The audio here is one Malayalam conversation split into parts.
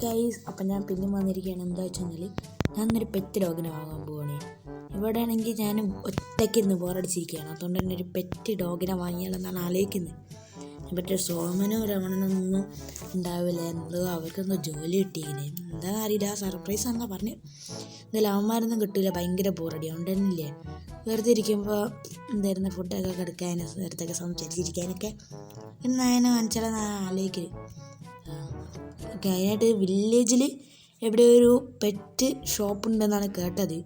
ഗൈസ്, അപ്പം ഞാൻ പിന്നെ വന്നിരിക്കുകയാണ്. എന്താ വെച്ചാൽ ഞാൻ ഇന്നൊരു പെറ്റ് ഡോഗിനെ വാങ്ങാൻ പോവുകയാണ്. ഇവിടെ ആണെങ്കിൽ ഞാൻ ഒറ്റയ്ക്ക് ഇന്ന് ബോറടിച്ചിരിക്കുകയാണ്. അതുകൊണ്ട് തന്നെ ഒരു പെറ്റ് ഡോഗിനെ വാങ്ങിയാലെന്നാണ് ആലോചിക്കുന്നത്. മറ്റേ സോമനോ രമണനൊന്നും ഉണ്ടാവില്ല, എന്തോ അവർക്കെന്തോ ജോലി കിട്ടിയില്ലേ, എന്താ അറിയില്ല. സർപ്രൈസ് എന്നാ പറഞ്ഞ് എന്തായാലും അവന്മാരൊന്നും കിട്ടില്ല. ഭയങ്കര ബോറടി. അതുകൊണ്ട് തന്നെ ഇല്ലേ, വെറുതെ ഇരിക്കുമ്പോൾ എന്തായിരുന്നു ഫുഡൊക്കെ കിടക്കാനും നേരത്തൊക്കെ സംസാരിച്ചിരിക്കാനൊക്കെ നായനെ വാങ്ങിച്ചാലെന്ന് ആലോചിക്കല്. അതിനായിട്ട് വില്ലേജിൽ എവിടെ ഒരു പെറ്റ് ഷോപ്പ് ഉണ്ടെന്നാണ് കേട്ടത്.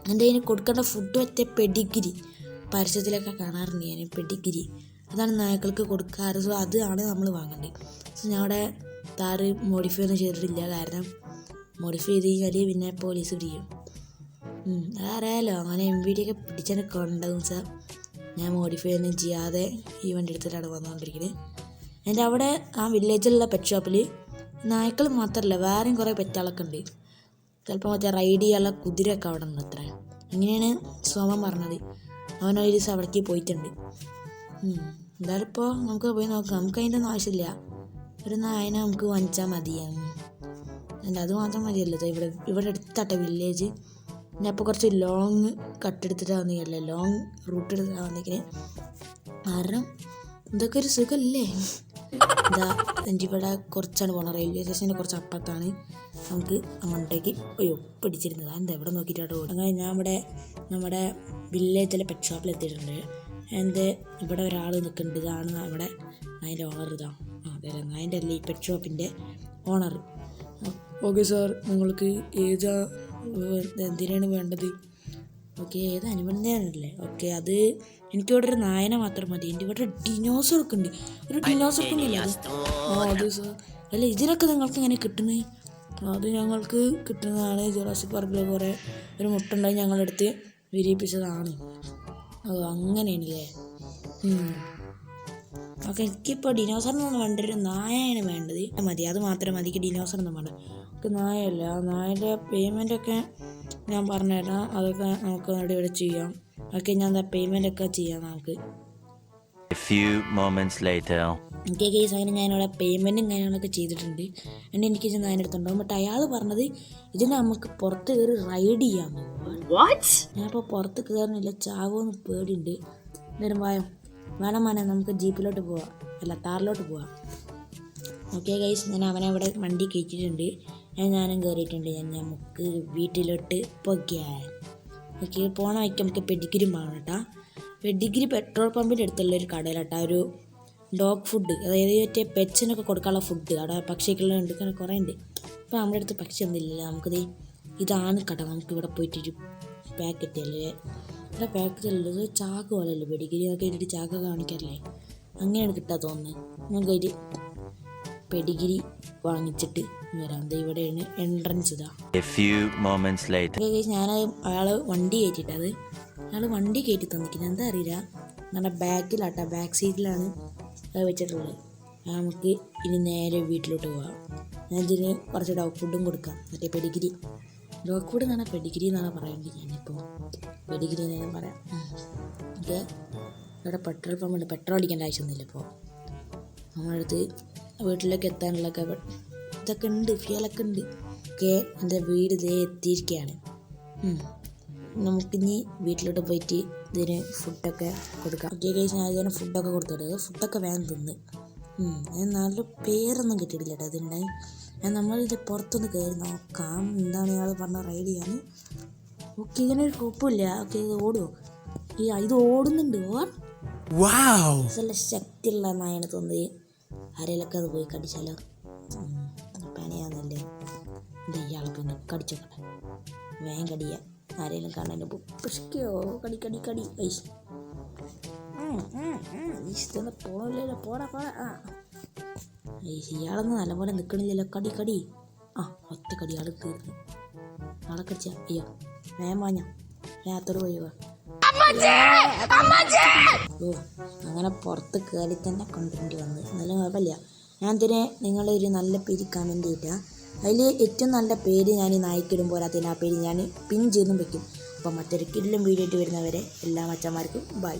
എൻ്റെ അതിന് കൊടുക്കേണ്ട ഫുഡ് പറ്റിയ പെഡിഗിരി പരസ്യത്തിലൊക്കെ കാണാറുണ്ട്. ഞാൻ പെഡിഗിരി അതാണ് നായ്ക്കൾക്ക് കൊടുക്കാറ്. സോ അതാണ് നമ്മൾ വാങ്ങേണ്ടത്. സോ ഞാൻ അവിടെ താറ് മോഡിഫൈ ഒന്നും ചെയ്തിട്ടില്ല. കാരണം മോഡിഫൈ ചെയ്ത് കഴിഞ്ഞാൽ പിന്നെ പോലീസ് പിടിക്കും. അതറിയാമല്ലോ, അങ്ങനെ MVD ഒക്കെ പിടിച്ചെനൊക്കെ ഉണ്ടാകും. സാർ ഞാൻ മോഡിഫൈ ഒന്നും ചെയ്യാതെ ഈ വണ്ടി എടുത്തിട്ടാണ് വന്നുകൊണ്ടിരിക്കുന്നത്. എൻ്റെ അവിടെ ആ വില്ലേജിലുള്ള പെറ്റ് ഷോപ്പിൽ നായ്ക്കൾ മാത്രമല്ല വേറെയും കുറേ പെറ്റുകളൊക്കെ ഉണ്ട്. ചിലപ്പോൾ മറ്റേ റൈഡ് ചെയ്യാനുള്ള കുതിരയൊക്കെ അവിടെ ഉണ്ട് അത്ര. അങ്ങനെയാണ് സോമൻ പറഞ്ഞത്. അവനൊരു ദിവസം അവിടേക്ക് പോയിട്ടുണ്ട്. എന്തായാലും ഇപ്പോൾ നമുക്ക് പോയി നോക്കാം. നമുക്ക് അതിൻ്റെ ഒന്നും ആവശ്യമില്ല. ഒരു നായനെ നമുക്ക് വാങ്ങിച്ചാൽ മതിയാണ്. അത് മാത്രം മതിയല്ലോ. ഇവിടെ എടുത്താട്ടെ വില്ലേജ്. ഞാൻ അപ്പോൾ കുറച്ച് ലോങ് കട്ടെടുത്തിട്ടാണ് വന്നില്ലേ, ലോങ് റൂട്ട് എടുത്തിട്ടാണ് വന്നിരിക്കുന്നത്. കാരണം ഇതൊക്കെ ഒരു സുഖമല്ലേ. എന്താ എൻ്റെ ഇവിടെ കുറച്ചാണ് പോകണം. റെയിൽവേ സ്റ്റേഷൻ്റെ കുറച്ച് അപ്പുറത്താണ്. നമുക്ക് അങ്ങോട്ടേക്ക് പിടിച്ചിരുന്നത്. എന്താ ഇവിടെ നോക്കിയിട്ടാണ് പോകും. അങ്ങനെ ഞാൻ ഇവിടെ നമ്മുടെ വില്ലേജിലെ പെറ്റ് ഷോപ്പിൽ എത്തിയിട്ടുണ്ട്. എൻ്റെ ഇവിടെ ഒരാൾ നിൽക്കുന്നുണ്ട്. ഇതാണ് നമ്മുടെ അതിൻ്റെ ഓണർ. ഇതാണ് അതെ, അതിൻ്റെ അല്ലേ ഈ പെറ്റ് ഷോപ്പിൻ്റെ ഓണർ. ഓക്കെ സാർ, നിങ്ങൾക്ക് ഏതാ എന്തിനാണ് വേണ്ടത്? ഓക്കെ, ഏത് അനുബന്ധനല്ലേ? ഓക്കെ, അത് എനിക്കിവിടെ ഒരു നായനെ മാത്രം മതി. എൻ്റെ ഇവിടെ ഡിനോസറൊക്കെ ഉണ്ട്. ഒരു ഡിനോസറൊക്കെ ഉണ്ടല്ലോ അത്. അതെ സാർ. അല്ല, ഇതിനൊക്കെ നിങ്ങൾക്ക് എങ്ങനെ കിട്ടുന്നത്? അത് ഞങ്ങൾക്ക് കിട്ടുന്നതാണ്. ജുറാസിക് പാർക്കിൽ കുറേ ഒരു മുട്ടുണ്ടായി ഞങ്ങളെടുത്ത് വിരിയിപ്പിച്ചതാണ്. ഓ, അങ്ങനെയാണല്ലേ. ഓക്കെ, എനിക്കിപ്പോൾ ഡിനോസറിനൊന്നും വേണ്ട, ഒരു നായയാണ് വേണ്ടത്. മതി, അത് മാത്രം മതി. ഡിനോസറൊന്നും വേണ്ട. നമുക്ക് നായല്ല. ആ നായൻ്റെ പേയ്മെൻറ്റൊക്കെ ഞാൻ പറഞ്ഞുതരാം. അതൊക്കെ നമുക്ക് ഇവിടെ ചെയ്യാം. ഓക്കെ, ഞാൻ പേയ്മെൻറ്റൊക്കെ ചെയ്യാം നമുക്ക്. ഓക്കെ കേസ്, അങ്ങനെ ഞാനിവിടെ പേയ്മെൻറ്റും കാര്യങ്ങളൊക്കെ ചെയ്തിട്ടുണ്ട്. എനിക്ക് ഇത് നായനെടുത്തുണ്ടാവും. ബട്ട് അയാൾ പറഞ്ഞത് ഇതിന് നമുക്ക് പുറത്ത് കയറി റൈഡ് ചെയ്യാമെന്ന്. ഞാനിപ്പോൾ പുറത്ത് കയറുന്നില്ല, ചാവുമെന്ന് പേടിയുണ്ട്. എന്തായാലും വേണം നമുക്ക് ജീപ്പിലോട്ട് പോവാം, അല്ല താറിലോട്ട് പോവാം. ഓക്കെ ഗൈസ്, ഞാൻ അവനെ അവിടെ വണ്ടി കയറ്റിയിട്ടുണ്ട്. ഞാനും കയറിയിട്ടുണ്ട്. നമുക്ക് വീട്ടിലോട്ട് പോകാൻ. ഓക്കെ, പോണ വയ്ക്ക് നമുക്ക് പെഡിഗിരി വാങ്ങണം കേട്ടോ. പെഡിഗിരി പെട്രോൾ പമ്പിൻ്റെ അടുത്തുള്ളൊരു കടയിലാട്ടോ ഒരു ഡോഗ് ഫുഡ്, അതായത് മറ്റേ പെറ്റ്സിനൊക്കെ കൊടുക്കാനുള്ള ഫുഡ്. അവിടെ പക്ഷികളുണ്ട്, കുറേ ഉണ്ട്. അപ്പോൾ നമ്മുടെ അടുത്ത് പക്ഷി ഒന്നുമില്ല. നമുക്കിത് ഇതാണ് കട. നമുക്കിവിടെ പോയിട്ടൊരു പാക്കറ്റ് അല്ലേ, ഇവിടെ പാക്കറ്റല്ലത് ചാക്ക് പോലെയല്ലേ പെഡിഗിരി ഒക്കെ ഇട്ടിട്ട് ചാക്ക് കാണിക്കാറില്ലേ, അങ്ങനെയാണ് കിട്ടാൻ തോന്നുന്നത്. നമുക്കൊരു പെഡിഗിരി വാങ്ങിച്ചിട്ട് വരാം. ഇവിടെയാണ് എൻട്രൻസ്. ഇതാ ഞാൻ അയാൾ വണ്ടി കയറ്റിയിട്ടത് അയാൾ വണ്ടി കയറ്റി തന്നിരിക്കുന്നത്. എന്താ അറിയില്ല, നമ്മുടെ ബാക്കിലാട്ടോ, ബാക്ക് സീറ്റിലാണ് അത് വെച്ചിട്ടുള്ളത്. നമുക്ക് ഇനി നേരെ വീട്ടിലോട്ട് പോകാം. ഞാൻ ഇതിന് കുറച്ച് ഡോഗ് ഫുഡും കൊടുക്കാം. മറ്റേ പെഡിഗിരി ഡോഗ് ഫുഡ് എന്നാണ് പെഡിഗിരി എന്നാണ് പറയേണ്ടത്. ഞാനിപ്പോൾ പെഡിഗിരി എന്ന് ഞാൻ പറയാം. ഓക്കെ, ഇവിടെ പെട്രോൾ പമ്പുണ്ട്. പെട്രോൾ അടിക്കേണ്ട ആവശ്യമൊന്നുമില്ല. ഇപ്പോൾ നമ്മളടുത്ത് വീട്ടിലേക്ക് എത്താനുള്ളൊക്കെ ഇതൊക്കെ ഉണ്ട്, ഫ്യൂലൊക്കെ ഉണ്ട്. ഓക്കെ, എൻ്റെ വീട് ഇതേ എത്തിയിരിക്കുകയാണ്. നമുക്കിനി വീട്ടിലോട്ട് പോയിട്ട് ഇതിന് ഫുഡൊക്കെ കൊടുക്കാം. ഓക്കെ ഗൈസ്, ഞാൻ ഇതിന് ഫുഡൊക്കെ കൊടുത്തിട്ട് ഫുഡൊക്കെ വേഗം തിന്ന്. ഞാൻ നല്ല പേരൊന്നും കിട്ടിയിട്ടില്ല കേട്ടോ ഇതിൻ്റെ. നമ്മളിത് പുറത്തൊന്ന് കയറി നോക്കാം എന്താണ് ഇയാൾ പറഞ്ഞ റൈഡ് ചെയ്യാൻ. ഓക്കെ, ഇതിനൊരു കുഴപ്പമില്ല. ഓക്കെ, ഇത് ഓടുമോ? ഇത് ഓടുന്നുണ്ട്. നല്ല ശക്തിയുള്ള നായാണ് തോന്നുന്നത്. ആരെയൊക്കെ അത് പോയി കടിച്ചാലോ? പനിയാന്നല്ലേ. ഇയാൾക്ക് ഒന്ന് കടിച്ചോക്കട്ടെ, വേഗം കടിയ. ആരെങ്കിലും കാണാൻ പുഷ്കയോ കടി ഐസ് പോണല്ലോ. പോടാ ഇയാളൊന്നും നല്ലപോലെ നിൽക്കണില്ലല്ലോ. കടി ഒറ്റ കടി ആൾ തീർന്നു. ആളെ കടിച്ച അയ്യോ, വേഗം വാഞ്ഞ രാത്രോട് പോയി. അങ്ങനെ പുറത്ത് കയറി തന്നെ കൊണ്ടുവരേണ്ടി വന്നു. എന്നാലും കുഴപ്പമില്ല. ഞാൻ ഇതിനെ നിങ്ങളൊരു നല്ല പേര് കമൻറ്റ് ചെയ്തിട്ടാ. അതിൽ ഏറ്റവും നല്ല പേര് ഞാൻ ഈ നായ്ക്കിടും പോരാത്തതിന് ആ പേര് ഞാൻ പിൻ ചെയ്തും വെക്കും. അപ്പം മറ്റൊരു കിടിലൻ വീഡിയോ ആയിട്ട് വരുന്നവരെ എല്ലാ മച്ചന്മാർക്കും ബൈ.